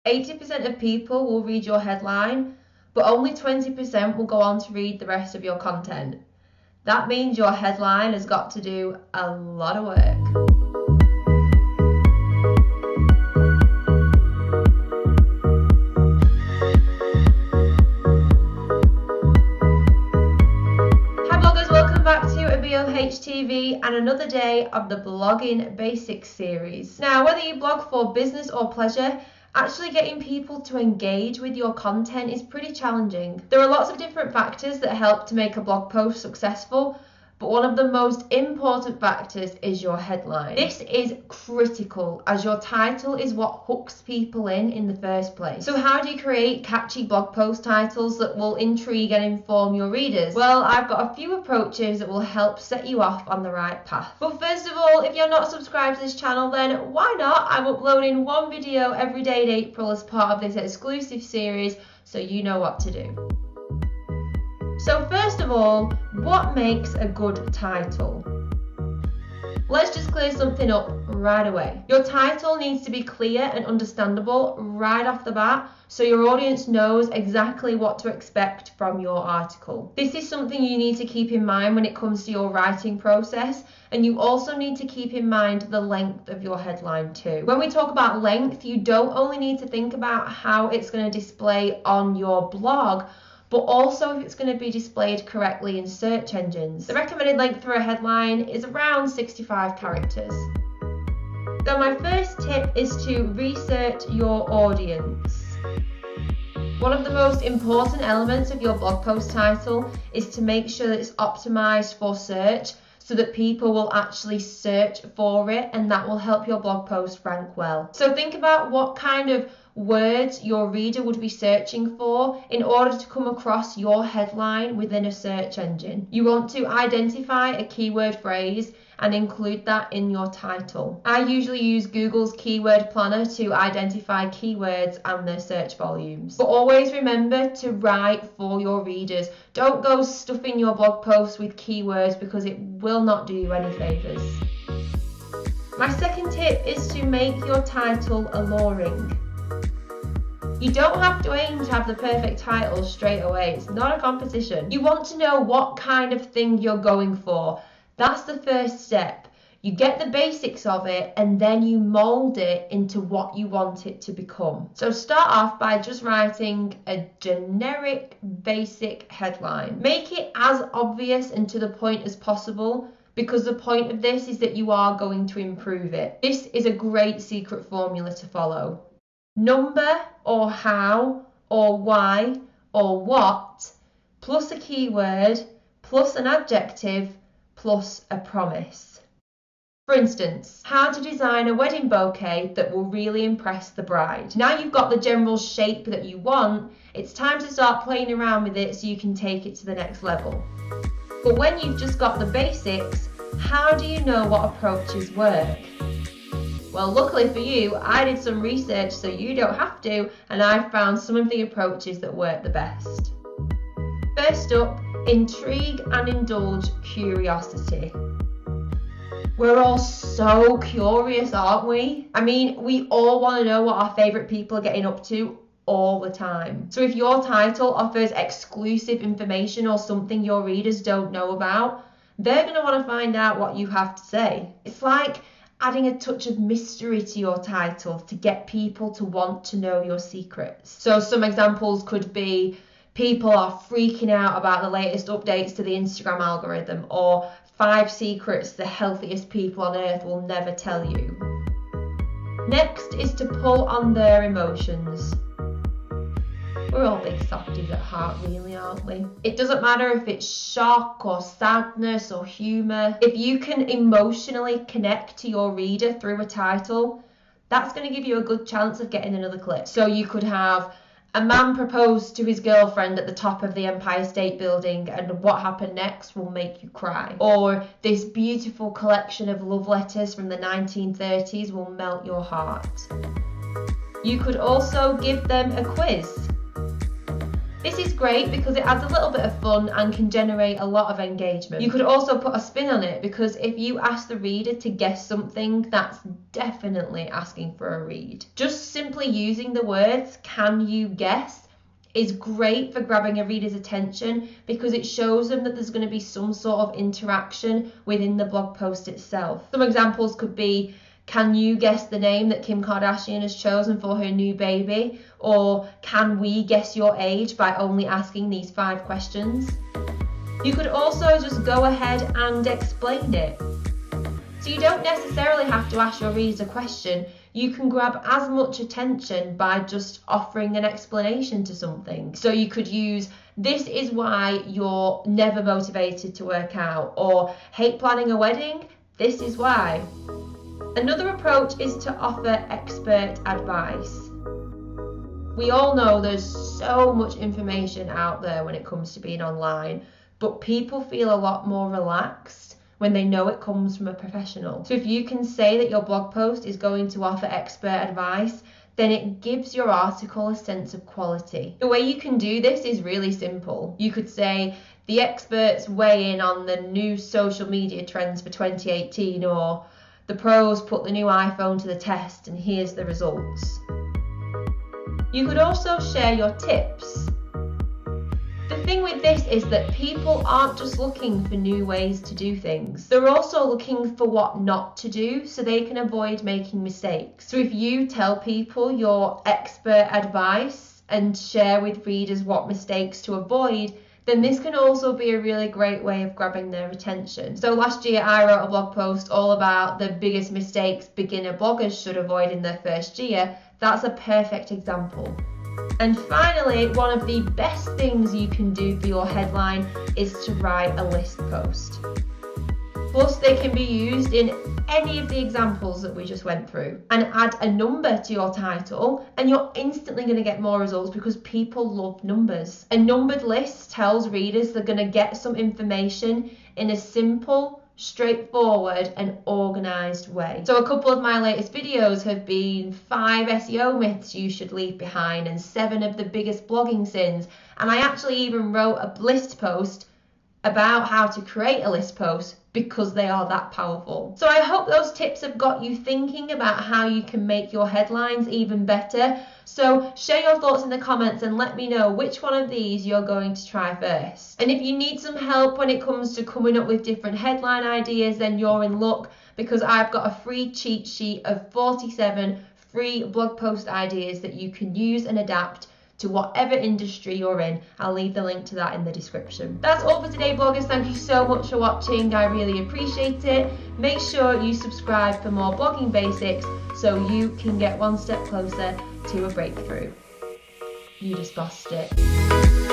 80% of people will read your headline, but only 20% will go on to read the rest of your content. That means your headline has got to do a lot of work. HTV and another day of the Blogging Basics series. Now, whether you blog for business or pleasure, actually getting people to engage with your content is pretty challenging. There are lots of different factors that help to make a blog post successful, but one of the most important factors is your headline. This is critical as your title is what hooks people in the first place. So how do you create catchy blog post titles that will intrigue and inform your readers? Well, I've got a few approaches that will help set you off on the right path. But first of all, if you're not subscribed to this channel, then why not? I'm uploading one video every day in April as part of this exclusive series, so you know what to do. So first of all, what makes a good title? Let's just clear something up right away. Your title needs to be clear and understandable right off the bat, so your audience knows exactly what to expect from your article. This is something you need to keep in mind when it comes to your writing process, and you also need to keep in mind the length of your headline too. When we talk about length, you don't only need to think about how it's going to display on your blog, but also if it's going to be displayed correctly in search engines. The recommended length for a headline is around 65 characters. So my first tip is to research your audience. One of the most important elements of your blog post title is to make sure that it's optimized for search so that people will actually search for it, and that will help your blog post rank well. So think about what kind of words your reader would be searching for in order to come across your headline within a search engine. You want to identify a keyword phrase and include that in your title. I usually use Google's keyword planner to identify keywords and their search volumes. But always remember to write for your readers. Don't go stuffing your blog posts with keywords because it will not do you any favors. My second tip is to make your title alluring. You don't have to aim to have the perfect title straight away. It's not a competition. You want to know what kind of thing you're going for. That's the first step. You get the basics of it and then you mold it into what you want it to become. So start off by just writing a generic basic headline. Make it as obvious and to the point as possible, because the point of this is that you are going to improve it. This is a great secret formula to follow. Number or how or why or what plus a keyword plus an adjective plus a promise. For instance, how to design a wedding bouquet that will really impress the bride. Now you've got the general shape that you want, it's time to start playing around with it so you can take it to the next level. But when you've just got the basics, how do you know what approaches work? Well, luckily for you, I did some research so you don't have to, and I found some of the approaches that work the best. First up, intrigue and indulge curiosity. We're all so curious, aren't we? I mean, we all want to know what our favourite people are getting up to all the time. So if your title offers exclusive information or something your readers don't know about, they're going to want to find out what you have to say. It's like adding a touch of mystery to your title to get people to want to know your secrets. So some examples could be, people are freaking out about the latest updates to the Instagram algorithm, or 5 secrets the healthiest people on earth will never tell you. Next is to pull on their emotions. We're all big softies at heart, really, aren't we? It doesn't matter if it's shock or sadness or humour. If you can emotionally connect to your reader through a title, that's going to give you a good chance of getting another click. So you could have, a man proposed to his girlfriend at the top of the Empire State Building and what happened next will make you cry. Or this beautiful collection of love letters from the 1930s will melt your heart. You could also give them a quiz. This is great because it adds a little bit of fun and can generate a lot of engagement. You could also put a spin on it, because if you ask the reader to guess something, that's definitely asking for a read. Just simply using the words "can you guess" is great for grabbing a reader's attention, because it shows them that there's going to be some sort of interaction within the blog post itself. Some examples could be, "Can you guess the name that Kim Kardashian has chosen for her new baby?" Or, "Can we guess your age by only asking these 5 questions?" You could also just go ahead and explain it. So you don't necessarily have to ask your readers a question. You can grab as much attention by just offering an explanation to something. So you could use, "This is why you're never motivated to work out," or "Hate planning a wedding? This is why." Another approach is to offer expert advice. We all know there's so much information out there when it comes to being online, but people feel a lot more relaxed when they know it comes from a professional. So if you can say that your blog post is going to offer expert advice, then it gives your article a sense of quality. The way you can do this is really simple. You could say, "The experts weigh in on the new social media trends for 2018, or "The pros put the new iPhone to the test and here's the results." You could also share your tips. The thing with this is that people aren't just looking for new ways to do things. They're also looking for what not to do so they can avoid making mistakes. So if you tell people your expert advice and share with readers what mistakes to avoid, then this can also be a really great way of grabbing their attention. So last year I wrote a blog post all about the biggest mistakes beginner bloggers should avoid in their first year. That's a perfect example. And finally, one of the best things you can do for your headline is to write a list post. Plus, they can be used in any of the examples that we just went through. And add a number to your title, and you're instantly going to get more results because people love numbers. A numbered list tells readers they're going to get some information in a simple, straightforward and organised way. So a couple of my latest videos have been 5 SEO myths you should leave behind and 7 of the biggest blogging sins. And I actually even wrote a list post about how to create a list post because they are that powerful. So I hope those tips have got you thinking about how you can make your headlines even better. So share your thoughts in the comments and let me know which one of these you're going to try first. And if you need some help when it comes to coming up with different headline ideas, then you're in luck, because I've got a free cheat sheet of 47 free blog post ideas that you can use and adapt to whatever industry you're in. I'll leave the link to that in the description. That's all for today, bloggers. Thank you so much for watching. I really appreciate it. Make sure you subscribe for more blogging basics so you can get one step closer to a breakthrough. You just bossed it.